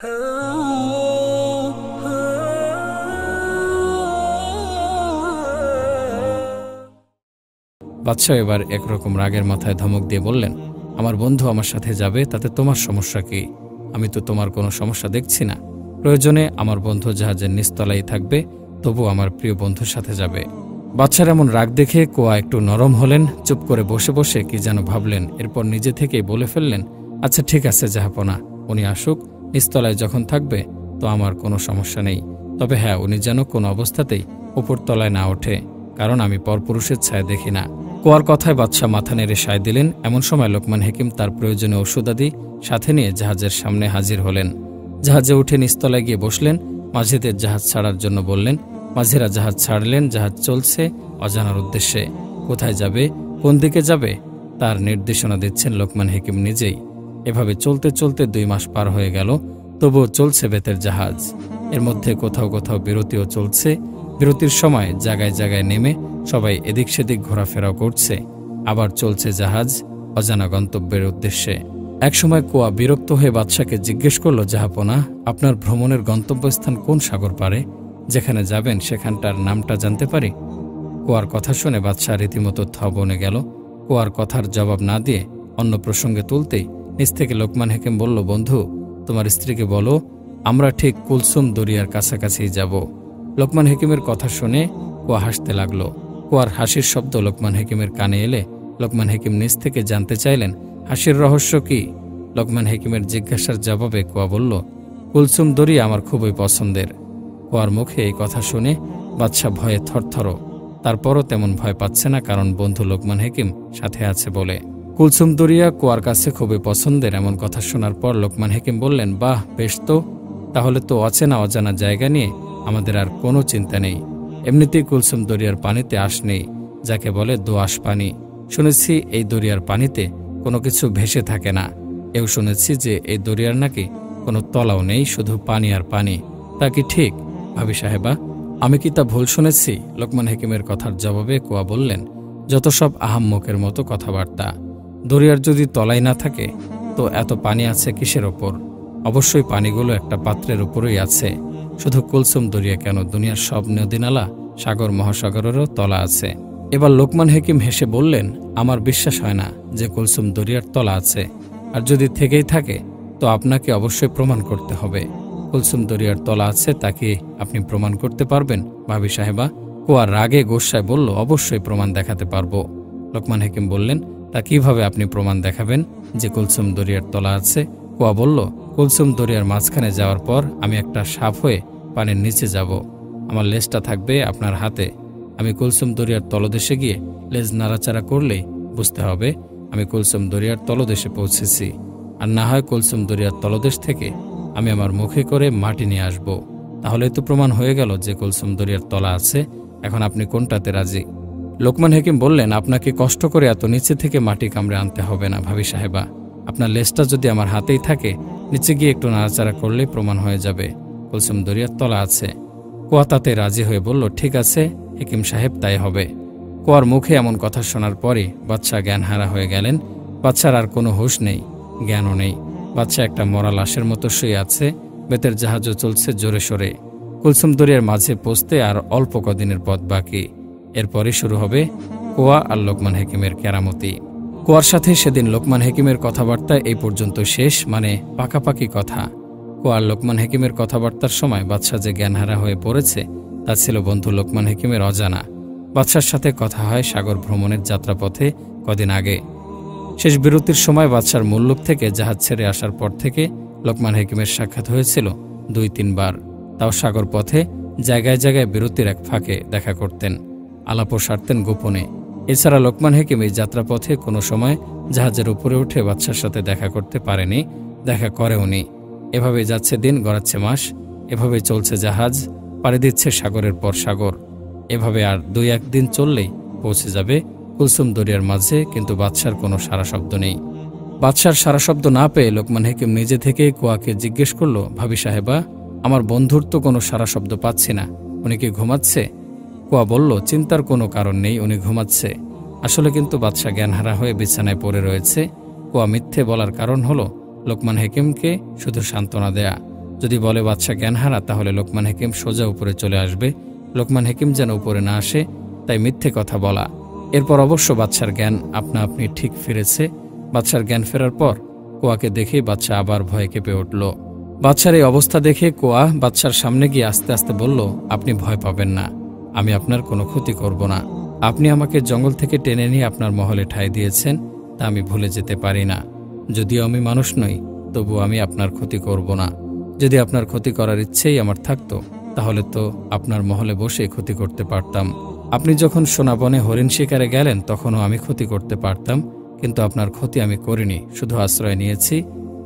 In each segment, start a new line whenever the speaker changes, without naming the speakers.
বাদশাহ এবার একরকম রাগের মাথায় ধমক দিয়ে বললেন, আমার বন্ধু আমার সাথে যাবে, তাতে তোমার সমস্যা কি? আমি তো তোমার কোনো সমস্যা দেখছি না। প্রয়োজনে আমার বন্ধু জাহাজের নিচতলায় থাকবে, তবু আমার প্রিয় বন্ধুর সাথে যাবে। বাদশার এমন রাগ দেখে কোয়া একটু নরম হলেন, চুপ করে বসে বসে কি যেন ভাবলেন। এরপর নিজে থেকেই বলে ফেললেন, আচ্ছা ঠিক আছে জাহাপনা, উনি আসুক, নিচতলায় যখন থাকবে তো আমার কোনো সমস্যা নেই। তবে হ্যাঁ, উনি যেন কোনো অবস্থাতেই উপরতলায় না ওঠে, কারণ আমি পরপুরুষের ছায়া দেখি না। কোয়ার কথায় বাদশাহ মাথা নেড়ে সায় দিলেন। এমন সময় লোকমান হেকিম তার প্রয়োজনীয় ঔষধাদি সাথে নিয়ে জাহাজের সামনে হাজির হলেন। জাহাজে উঠে নিচতলায় গিয়ে বসলেন। মাঝিদের জাহাজ ছাড়ার জন্য বললেন। মাঝিরা জাহাজ ছাড়লেন। জাহাজ চলছে অজানার উদ্দেশ্যে। কোথায় যাবে, কোন দিকে যাবে, তার নির্দেশনা দিচ্ছেন লোকমান হেকিম নিজেই। এভাবে চলতে চলতে 2 মাস পার হয়ে গেল, তবুও চলছে বেতের জাহাজ। এর মধ্যে কোথাও কোথাও বিরতিও চলছে। বিরতির সময় জায়গায় জায়গায় নেমে সবাই এদিক সেদিক ঘোরাফেরাও করছে। আবার চলছে জাহাজ অজানা গন্তব্যের উদ্দেশ্যে। একসময় কোয়া বিরক্ত হয়ে বাদশাকে জিজ্ঞেস করল, জাহাপনা, আপনার ভ্রমণের গন্তব্যস্থান কোন সাগর পারে? যেখানে যাবেন সেখানটার নামটা জানতে পারি? কোয়ার কথা শুনে বাদশাহ রীতিমতো থ বনে গেল। কোয়ার কথার জবাব না দিয়ে অন্য প্রসঙ্গে তুলতেই নিচ থেকে লোকমান হেকিম বলল, বন্ধু, তোমার স্ত্রীকে বলো আমরা ঠিক কুলসুম দরিয়ার কাছাকাছি যাব। লোকমান হেকিমের কথা শুনে কোয়া হাসতে লাগল। কোয়ার হাসির শব্দ লোকমান হেকিমের কানে এলে লোকমান হেকিম নিচ থেকে জানতে চাইলেন, হাসির রহস্য কি? লোকমান হেকিমের জিজ্ঞাসার জবাবে কোয়া বলল, কুলসুম দরিয়া আমার খুবই পছন্দের। কোয়ার মুখে এই কথা শুনে বাদশাহ ভয়ে থরথর। তারপরও তেমন ভয় পাচ্ছে না, কারণ বন্ধু লোকমান হেকিম সাথে আছে বলে। কুলসুম দরিয়া কোয়ার কাছে খুবই পছন্দের এমন কথা শোনার পর লোকমান হেকিম বললেন, বাহ, বেশ তো, তাহলে তো অচেনা অজানা জায়গা নিয়ে আমাদের আর কোনো চিন্তা নেই। এমনিতেই কুলসুম দরিয়ার পানিতে আঁশ নেই, যাকে বলে দোআঁশ পানি। শুনেছি এই দরিয়ার পানিতে কোনো কিছু ভেসে থাকে না। এও শুনেছি যে এই দরিয়ার নাকি কোনো তলাও নেই, শুধু পানি আর পানি। তা কি ঠিক ভাবি সাহেবা? আমি কি তা ভুল শুনেছি? লোকমান হেকিমের কথার জবাবে কোয়া বললেন, যত সব আহাম্মকের মতো কথাবার্তা। দরিয়ার যদি তলাই না থাকে তো এত পানি আছে কিসের ওপর? অবশ্যই পানিগুলো একটা পাত্রের উপরেই আছে। শুধু কুলসুম দরিয়া কেন, দুনিয়ার সব নদীনালা, সাগর মহাসাগরেরও তলা আছে। এবার লোকমান হেকিম হেসে বললেন, আমার বিশ্বাস হয় না যে কুলসুম দরিয়ার তলা আছে, আর যদি থেকেই থাকে তো আপনাকে অবশ্যই প্রমাণ করতে হবে। কুলসুম দরিয়ার তলা আছে, তাকে আপনি প্রমাণ করতে পারবেন ভাবি সাহেবা? কোয়া রাগে গোস্বায় বলল, অবশ্যই প্রমাণ দেখাতে পারবো। লোকমান হেকিম বললেন, তা কিভাবে আপনি প্রমাণ দেখাবেন যে কুলসুম দরিয়ার তলা আছে? কোয়া বলল, কুলসুম দরিয়ার মাঝখানে যাওয়ার পর আমি একটা সাপ হয়ে পানির নিচে যাব। আমার লেজটা থাকবে আপনার হাতে। আমি কুলসুম দরিয়ার তলদেশে গিয়ে লেজ নাড়াচাড়া করলেই বুঝতে হবে আমি কুলসুম দরিয়ার তলদেশে পৌঁছেছি। আর না হয় কুলসুম দরিয়ার তলদেশ থেকে আমি আমার মুখে করে মাটি নিয়ে আসব। তাহলে তো প্রমাণ হয়ে গেল যে কুলসুম দরিয়ার তলা আছে। এখন আপনি কোনটাতে রাজি? লোকমান হেকিম বললেন, আপনাকে কষ্ট করে এত নিচে থেকে মাটি কামড়ে আনতে হবে না ভাবি সাহেবা। আপনার লেজটা যদি আমার হাতেই থাকে, নিচে গিয়ে একটু নাড়াচাড়া করলেই প্রমাণ হয়ে যাবে কুলসুম দরিয়ার তলা আছে। কোয়া তাতে রাজি হয়ে বলল, ঠিক আছে হেকিম সাহেব, তাই হবে। কোয়ার মুখে এমন কথা শোনার পরে বাদশাহ জ্ঞানহারা হয়ে গেলেন। বাদশার আর কোনো হুঁশ নেই, জ্ঞানও নেই। বাদশাহ একটা মরা লাশের মতো শুয়ে আছে। বেতের জাহাজও চলছে জোরে সোরে। কুলসুম দরিয়ার মাঝে পৌঁছতে আর অল্প কদিনের পথ বাকি। এরপরই শুরু হবে কোয়া আর লোকমান হেকিমের কেরামতি। কোয়ার সাথে সেদিন লোকমান হেকিমের কথাবার্তা এই পর্যন্ত শেষ, মানে পাকাপাকি কথা। কোয়া আর লোকমান হেকিমের কথাবার্তার সময় বাদশাহ যে জ্ঞানহারা হয়ে পড়েছে তা ছিল বন্ধু লোকমান হেকিমের অজানা। বাদশার সাথে কথা হয় সাগর ভ্রমণের যাত্রাপথে কদিন আগে। শেষ বিরতির সময় বাদশার মুল্লুক থেকে জাহাজ ছেড়ে আসার পর থেকে লোকমান হেকিমের সাক্ষাৎ হয়েছিল 2-3 বার। তাও সাগর পথে জায়গায় জায়গায় বিরতির এক ফাঁকে দেখা করতেন, আলাপও সারতেন গোপনে। এছাড়া লোকমান হেকিম এই যাত্রাপথে কোনো সময় জাহাজের উপরে উঠে বাদশার সাথে দেখা করতে পারেনি, দেখা করেওনি। এভাবে যাচ্ছে দিন, গড়াচ্ছে মাস। এভাবে চলছে জাহাজ, পাড়ি দিচ্ছে সাগরের পর সাগর। এভাবে আর 2-1 দিন চললেই পৌঁছে যাবে কুলসুম দরিয়ার মাঝে, কিন্তু বাদশার কোনো সারা শব্দ নেই। বাদশার সারা শব্দ না পেয়ে লোকমান হেকিম নিজে থেকেই কোয়াকে জিজ্ঞেস করল, ভাবি সাহেবা, আমার বন্ধুর তো কোনো সারা শব্দ পাচ্ছি না, উনি কি ঘুমাচ্ছে? কোয়া বলল, চিন্তার কোনো কারণ নেই, উনি ঘুমাচ্ছে। আসলে কিন্তু বাদশা জ্ঞানহারা হয়ে বিছানায় পড়ে রয়েছে। কোয়া মিথ্যে বলার কারণ হলো লোকমান হেকিমকে শুধু সান্ত্বনা দেয়া। যদি বলে বাদশা জ্ঞানহারা, তাহলে লোকমান হাকিম সোজা উপরে চলে আসবে। লোকমান হাকিম যেন উপরে না আসে, তাই মিথ্যে কথা বলা। এরপর অবশ্য বাদশার জ্ঞান আপনা আপনি ঠিক ফিরেছে। বাদশার জ্ঞান ফেরার পর কোয়াকে দেখেই বাদশা আবার ভয়ে কেঁপে উঠল। বাদশার এই অবস্থা দেখে কোয়া বাদশার সামনে গিয়ে আস্তে আস্তে বলল, আপনি ভয় পাবেন না, আমি আপনার কোনো ক্ষতি করব না। আপনি আমাকে জঙ্গল থেকে টেনে নিয়ে আপনার মহলে ঠাঁই দিয়েছেন, তা আমি ভুলে যেতে পারি না। যদিও আমি মানুষ নই, তবু আমি আপনার ক্ষতি করব না। যদি আপনার ক্ষতি করার ইচ্ছেই আমার থাকতো, তাহলে তো আপনার মহলে বসে ক্ষতি করতে পারতাম। আপনি যখন সোনাবনে হরিণ শিকারে গেলেন, তখনও আমি ক্ষতি করতে পারতাম, কিন্তু আপনার ক্ষতি আমি করিনি, শুধু আশ্রয় নিয়েছি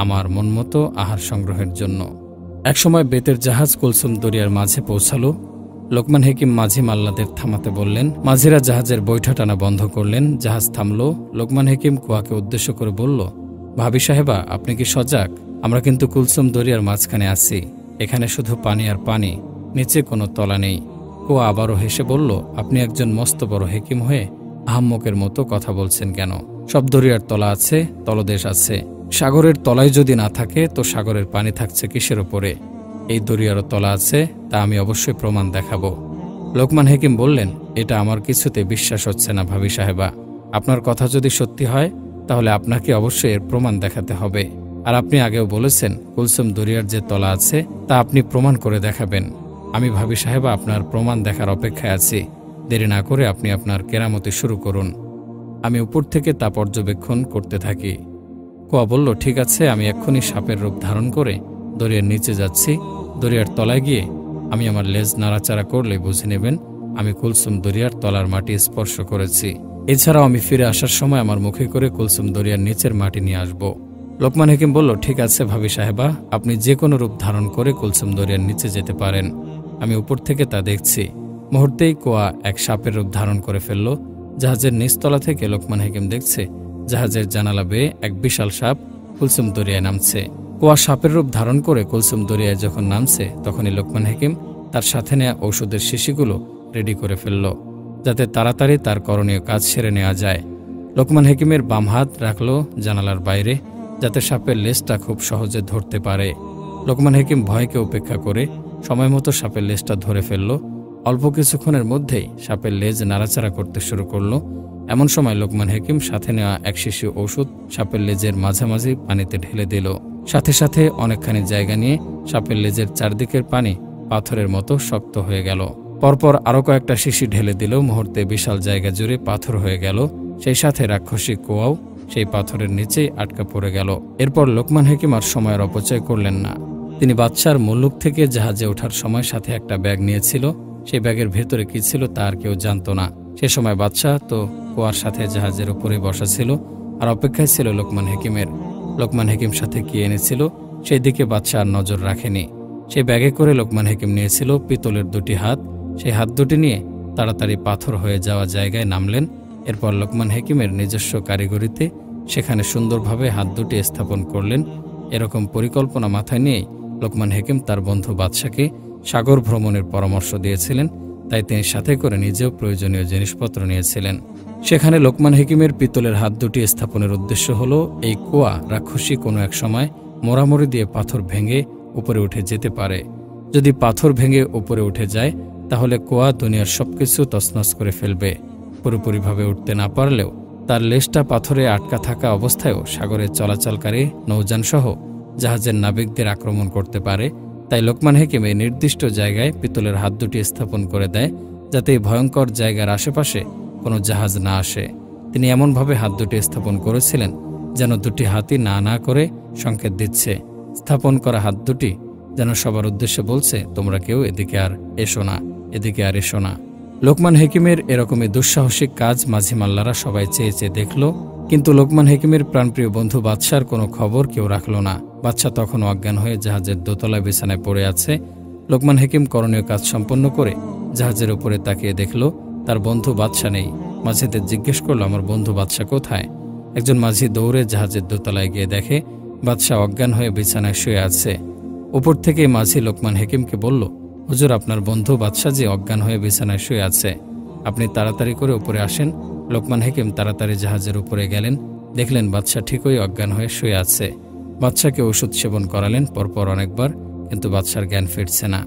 আমার মনমতো আহার সংগ্রহের জন্য। একসময় বেতের জাহাজ কুলসুম দরিয়ার মাঝে পৌঁছালো। লোকমান হাকিম মাঝি মাল্লাদের থামাতে বললেন। মাঝিরা জাহাজের বৈঠা টানা বন্ধ করলেন। জাহাজ থামল। লোকমান হাকিম কুয়াকে উদ্দেশ্য করে বলল, ভাবি সাহেবা, আপনি কি সজাগ? আমরা কিন্তু কুলসুম দরিয়ার মাঝখানে আছি। এখানে শুধু পানি আর পানি, নিচে কোনো তলা নেই। কুয়া আবারও হেসে বলল, আপনি একজন মস্ত বড় হাকিম হয়ে আহাম্মকের মতো কথা বলছেন কেন? সব দরিয়ার তলা আছে, তলদেশ আছে। সাগরের তলায় যদি না থাকে, তো সাগরের পানি থাকছে কিসের ওপরে? এই দরিয়ারও তলা আছে, তা আমি অবশ্যই প্রমাণ দেখাবো। লোকমান হাকিম বললেন, এটা আমার কিছুতে বিশ্বাস হচ্ছে না ভাবি সাহেবা। আপনার কথা যদি সত্যি হয়, তাহলে আপনাকে অবশ্যই এর প্রমাণ দেখাতে হবে। আর আপনি আগেও বলেছেন কুলসুম দরিয়ার যে তলা আছে, তা আপনি প্রমাণ করে দেখাবেন। আমি ভাবি সাহেবা আপনার প্রমাণ দেখার অপেক্ষায় আছি। দেরি না করে আপনি আপনার কেরামতি শুরু করুন, আমি উপর থেকে তা পর্যবেক্ষণ করতে থাকি। কোয়া বলল, ঠিক আছে, আমি এক্ষুনি সাপের রূপ ধারণ করে দরিয়ার নিচে যাচ্ছি। দরিয়ার তলায় গিয়ে আমি আমার লেজ নাড়াচাড়া করলে বুঝে নেবেন আমি কুলসুম দরিয়ার তলার মাটি স্পর্শ করেছি। এছাড়াও আমি ফিরে আসার সময় আমার মুখে করে কুলসুম দরিয়ার নিচের মাটি নিয়ে আসব। লোকমান হাকিম বলল, ঠিক আছে ভাবি সাহেবা, আপনি যে কোনো রূপ ধারণ করে কুলসুম দরিয়ার নিচে যেতে পারেন, আমি উপর থেকে তা দেখছি। মুহূর্তেই কোয়া এক সাপের রূপ ধারণ করে ফেলল। জাহাজের নিচতলা থেকে লোকমান হাকিম দেখছে জাহাজের জানালা বেয়ে এক বিশাল সাপ কুলসুম দরিয়ায় নামছে। কোয়া সাপের রূপ ধারণ করে কুলসুম দরিয়ায় যখন নামছে, তখনই লোকমান হাকিম তার সাথে নেওয়া ঔষধের শিশিগুলো রেডি করে ফেলল, যাতে তাড়াতাড়ি তার করণীয় কাজ সেরে নেওয়া যায়। লোকমান হাকিমের বাম হাত রাখল জানালার বাইরে, যাতে সাপের লেজটা খুব সহজে ধরতে পারে। লোকমান হাকিম ভয়কে উপেক্ষা করে সময় মতো সাপের লেজটা ধরে ফেলল। অল্প কিছুক্ষণের মধ্যেই সাপের লেজ নাড়াচাড়া করতে শুরু করল। এমন সময় লোকমান হাকিম সাথে নেওয়া এক শিশি ঔষধ সাপের লেজের মাঝামাঝি পানিতে ঢেলে দিল। সাথে সাথে অনেকখানি জায়গা নিয়ে সাপের লেজের চারদিকের পানি পাথরের মতো শক্ত হয়ে গেল। পরপর আরও কয়েকটা শিশি ঢেলে দিল। মুহূর্তে বিশাল জায়গা জুড়ে পাথর হয়ে গেল। সেই সাথে রাক্ষসী কোয়াও সেই পাথরের নিচেই আটকা পড়ে গেল। এরপর লোকমান হাকিম আর সময়ের অপচয় করলেন না। তিনি বাদশার মুলুক থেকে জাহাজে ওঠার সময় সাথে একটা ব্যাগ নিয়েছিল। সেই ব্যাগের ভেতরে কি ছিল তা আর কেউ জানত না। সে সময় বাদশাহ তো কোয়ার সাথে জাহাজের উপরে বসা ছিল, আর অপেক্ষায় ছিল লোকমান হাকিমের। লোকমান হাকিম সাথে কি এনেছিল সেই দিকে বাদশাহ আর নজর রাখেনি। সেই ব্যাগে করে লোকমান হাকিম নিয়েছিল পিতলের দুটি হাত। সেই হাত দুটি নিয়ে তাড়াতাড়ি পাথর হয়ে যাওয়া জায়গায় নামলেন। এরপর লোকমান হাকিমের নিজস্ব কারিগরিতে সেখানে সুন্দরভাবে হাত দুটি স্থাপন করলেন। এরকম পরিকল্পনা মাথায় নিয়েই লোকমান হাকিম তার বন্ধু বাদশাকে সাগর ভ্রমণের পরামর্শ দিয়েছিলেন। তাই তিনি সাথে করে নিজেও প্রয়োজনীয় জিনিসপত্র নিয়েছিলেন। সেখানে লোকমান হাকিমের পিতলের হাত দুটি স্থাপনের উদ্দেশ্য হল এই কোয়া রাক্ষসী কোনো এক সময় মোড়ামুড়ি দিয়ে পাথর ভেঙে উপরে উঠে যেতে পারে। যদি পাথর ভেঙে উপরে উঠে যায়, তাহলে কোয়া দুনিয়ার সবকিছু তছনছ করে ফেলবে। পুরোপুরিভাবে উঠতে না পারলেও তার লেজটা পাথরে আটকা থাকা অবস্থায়ও সাগরে চলাচলকারী নৌযানসহ জাহাজের নাবিকদের আক্রমণ করতে পারে। তাই লোকমান হাকিম এই নির্দিষ্ট জায়গায় পিতলের হাত দুটি স্থাপন করে দেয়, যাতে এই ভয়ঙ্কর জায়গার আশেপাশে কোনো জাহাজ না আসে। তিনি এমনভাবে হাত দুটি স্থাপন করেছিলেন যেন দুটি হাতই না না করে সংকেত দিচ্ছে। স্থাপন করা হাত দুটি যেন সবার উদ্দেশ্যে বলছে, তোমরা কেউ এদিকে আর এসো না, এদিকে আর এসো না। লোকমান হাকিমের এরকমই দুঃসাহসিক কাজ মাঝি মাল্লারা সবাই চেয়ে চেয়ে দেখল, কিন্তু লোকমান হাকিমের প্রাণপ্রিয় বন্ধু বাদশার কোনো খবর কেউ রাখল না। বাদশা তখন অজ্ঞান হয়ে জাহাজের দোতলায় বিছানায় পড়ে আছে। লোকমান হাকিম করণীয় কাজ সম্পন্ন করে জাহাজের উপরে তাকিয়ে দেখল তার বন্ধু বাদশা নেই। মাঝিদের জিজ্ঞেস করল, আমার বন্ধু বাদশা কোথায়? একজন মাঝি দৌড়ে জাহাজের দোতলায় গিয়ে দেখে বাদশা অজ্ঞান হয়ে বিছানায় শুয়ে আছে। উপর থেকে মাঝি লোকমান হাকিমকে বলল, হুজুর, আপনার বন্ধু বাদশা যে অজ্ঞান হয়ে বিছানায় শুয়ে আছে, আপনি তাড়াতাড়ি করে উপরে আসেন। লোকমান হাকিম তাড়াতাড়ি জাহাজের উপরে গেলেন। দেখলেন বাদশা ঠিকই অজ্ঞান হয়ে শুয়ে আছে। বাদশাকে ওষুধ সেবন করালেন পরপর অনেকবার, কিন্তু বাদশার জ্ঞান ফিরছে না।